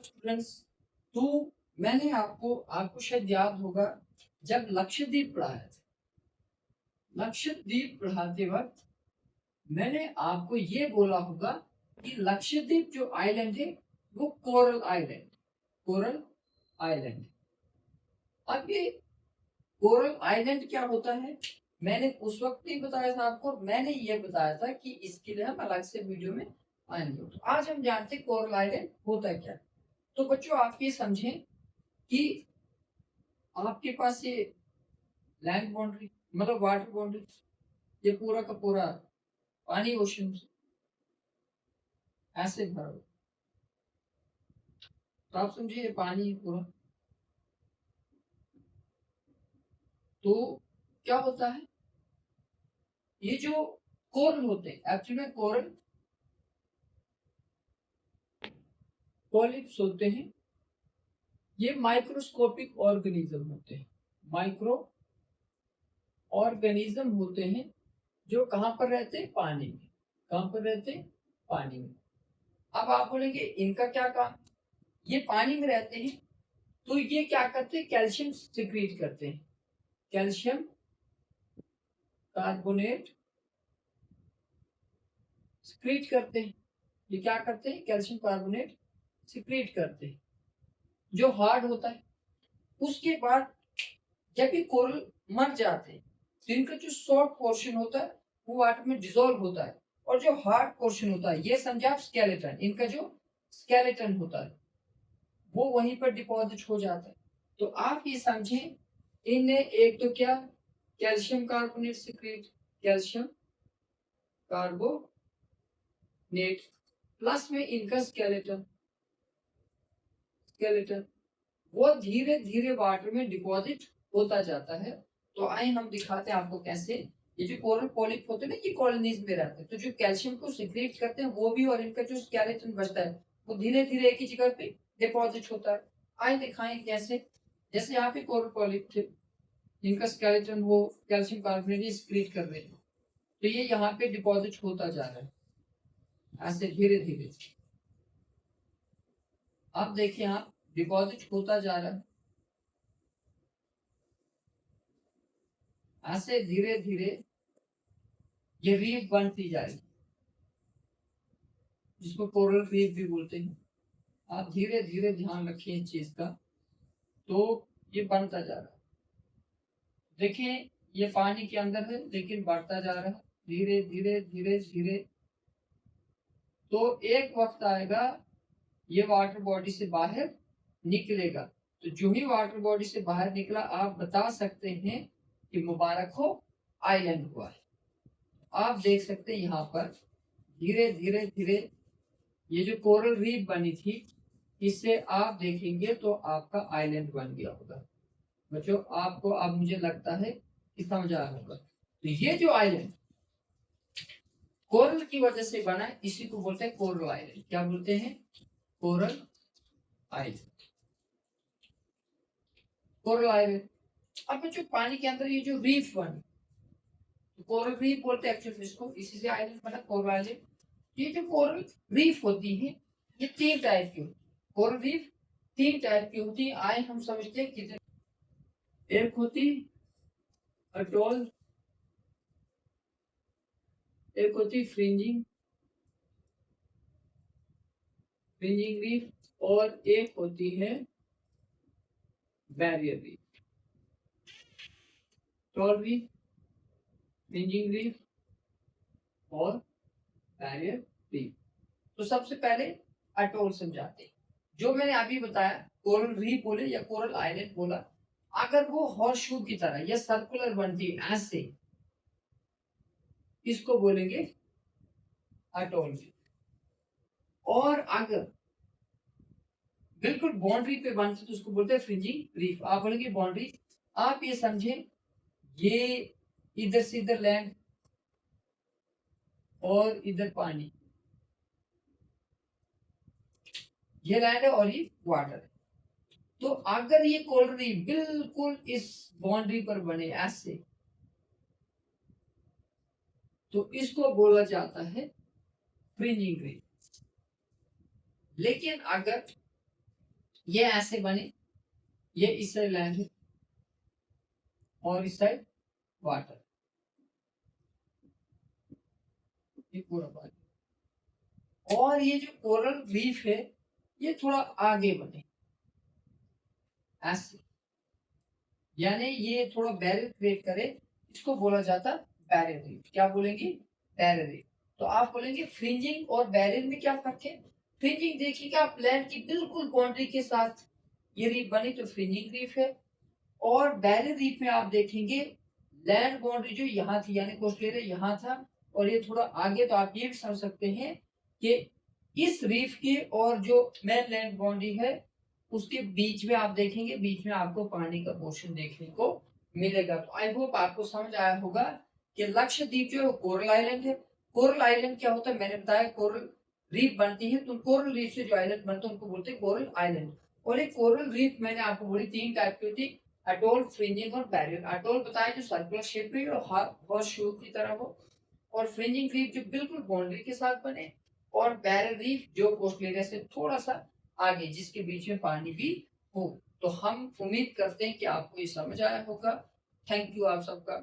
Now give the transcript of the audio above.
Students, तो मैंने आपको शायद याद होगा जब लक्षद्वीप पढ़ाया था, लक्षद्वीप पढ़ाते वक्त मैंने आपको ये बोला होगा कि लक्षद्वीप जो आइलैंड है वो कोरल आइलैंड, कोरल आइलैंड। अब ये कोरल आइलैंड क्या होता है मैंने उस वक्त नहीं बताया था आपको, मैंने ये बताया था कि इसके लिए हम अलग से वीडियो में आएंगे। तो आज हम जानते हैं कोरल आइलैंड होता है क्या। तो बच्चों आप ये समझें कि आपके पास ये लैंड बाउंड्री मतलब वाटर बाउंड्री, ये पूरा का पूरा पानी ओशन ऐसे भरा हुआ। तो आप समझिए ये पानी पूरा, तो क्या होता है ये जो कोरल होते हैं एक्चुअली में कोरल पॉलिप्स होते हैं, ये माइक्रोस्कोपिक ऑर्गेनिज्म होते हैं, माइक्रो ऑर्गेनिज्म होते हैं जो कहाँ पर रहते हैं, पानी में। कहाँ पर रहते हैं, पानी में। अब आप बोलेंगे इनका क्या काम, ये पानी में रहते हैं तो ये क्या करते हैं, कैल्शियम सिक्रीट करते हैं, कैल्शियम कार्बोनेट सिक्रीट करते हैं। ये क्या करते हैं, कैल्शियम कार्बोनेट सिक्रीट करते हैं जो हार्ड होता है। उसके बाद जब ये कोरल मर जाते हैं तो इनका जो सॉफ्ट पोर्शन होता है वो वाटर में डिसॉल्व होता है, और जो हार्ड पोर्शन होता है ये समझे आप स्केलेटन, इनका जो स्केलेटन होता है वो वहीं पर डिपॉजिट हो जाता है। तो आप ये समझें इनने एक तो क्या calcium carbonate secrete, calcium carbonate plus में इनका स्केलेटन, स्केलेटन वो धीरे धीरे वाटर में डिपॉजिट होता जाता है। तो आइए हम दिखाते हैं आपको कैसे। ये जो कोरल पॉलिप होते हैं ना, ये कॉलोनीज में रहते हैं, तो जो कैल्शियम को सिक्रीट करते हैं वो भी, और इनका जो स्केलेटन बचता है वो धीरे धीरे एक ही जगह पे डिपॉजिट होता है। आइए दिखाएं कैसे। जैसे यहाँ पे कोरल पॉलिप थे, इनका स्केलेटन वो कैल्शियम कार्बोनेट सिक्रीट कर रहे हैं, तो ये यहाँ पे डिपॉजिट होता जा रहा है ऐसे धीरे धीरे। अब देखिए आप डिपॉजिट होता जा रहा है ऐसे धीरे धीरे, ये रीफ बनती जाएगी जिसको कोरल रीफ भी बोलते हैं। आप धीरे धीरे ध्यान रखिए इस चीज का। तो ये बनता जा रहा है, देखिए ये पानी के अंदर है लेकिन बढ़ता जा रहा है धीरे धीरे धीरे धीरे। तो एक वक्त आएगा ये वाटर बॉडी से बाहर निकलेगा। तो जो ही वाटर बॉडी से बाहर निकला आप बता सकते हैं कि मुबारक हो, आइलैंड हुआ है। आप देख सकते हैं यहाँ पर धीरे धीरे धीरे ये जो कोरल रीफ बनी थी इससे आप देखेंगे तो आपका आइलैंड बन गया होगा। बच्चों आपको अब मुझे लगता है कि समझ आ रहा होगा। तो ये जो आइलैंड कोरल की वजह से बना है इसी को बोलते हैं कोरल आइलैंड। क्या बोलते हैं, कोरल आइलैंड, कोरल आइलैंड। अब बच्चों पानी के अंदर ये जो रीफ बनी, तो कोरल रीफ बोलते हैं एक्चुअली इसको, इसी से आइलैंड बना कोरल आइलैंड। ये जो कोरल रीफ होती है ये तीन टाइप की होती है, कोरल रीफ तीन टाइप की होती है। आए हम समझते हैं कितने, एक होती अटोल, एक होती फ्रिंजिंग, फ्रिंजिंग रीफ, और एक होती है barrier reef. Atoll reef, fringing reef और बैरियर रीफ। तो सबसे पहले अटोल समझाते हैं। जो मैंने अभी बताया कोरल रीफ बोले या कोरल आइलैंड बोला, अगर वो हॉर्स की तरह या सर्कुलर बनती है ऐसे, इसको बोलेंगे अटोल रीफ। और अगर बिल्कुल बाउंड्री पे बनती तो उसको बोलते हैं फ्रिंजिंग रीफ। आप बोलेंगे बाउंड्री, आप ये समझे ये इधर से इधर लैंड और इधर पानी, ये लैंड है और ये वाटर है। तो अगर ये कोरल रीफ बिल्कुल इस बाउंड्री पर बने ऐसे, तो इसको बोला जाता है फ्रिंजिंग रीफ। लेकिन अगर ये ऐसे बने, ये इस साइड लैंड है और इस साइड वाटर, ये पूरा पानी। और ये जो कोरल रीफ है ये थोड़ा आगे बने ऐसे, यानी ये थोड़ा बैरियर क्रिएट करे, इसको बोला जाता बैरियर रीफ। क्या बोलेंगे? Barrier reef. तो आप बोलेंगे फ्रिंजिंग और बैरियर में क्या फर्क है? फ्रिंजिंग देखिएगा आप लैंड की बिल्कुल बाउंड्री के साथ ये रीफ बनी तो फ्रिंजिंग रीफ है, और बैरियर रीफ में आप देखेंगे लैंड बाउंड्री जो यहाँ थी यानी कोस्टल एरिया यहाँ था और ये थोड़ा आगे, तो आप ये भी समझ सकते हैं कि इस रीफ की और जो मेन लैंड बाउंड्री है उसके बीच में आप देखेंगे, बीच में आपको पानी का पोर्शन देखने को मिलेगा। तो आई होप आपको समझ आया होगा कि लक्षद्वीप जो है कोरल आइलैंड है। कोरल आइलैंड क्या होता है? मैंने बताया कोरल रीफ बनती है, तो कोरल रीफ से जो आइलैंड बनते हैं उनको बोलते हैं कोरल आइलैंड। और एक कोरल रीफ मैंने आपको बोली 3 टाइप की होती है, अटोल, फ्रिंजिंग और बैरियर। अटोल बताया जो सर्कुलर शेप में और हॉर्स शू की तरह हो, और फ्रिंजिंग रीफ जो बिल्कुल बाउंड्री के साथ बने, और बैरियर रीफ जो कोस्टल एरिया से थोड़ा सा आगे जिसके बीच में पानी भी हो। तो हम उम्मीद करते हैं कि आपको ये समझ आया होगा। थैंक यू आप सबका।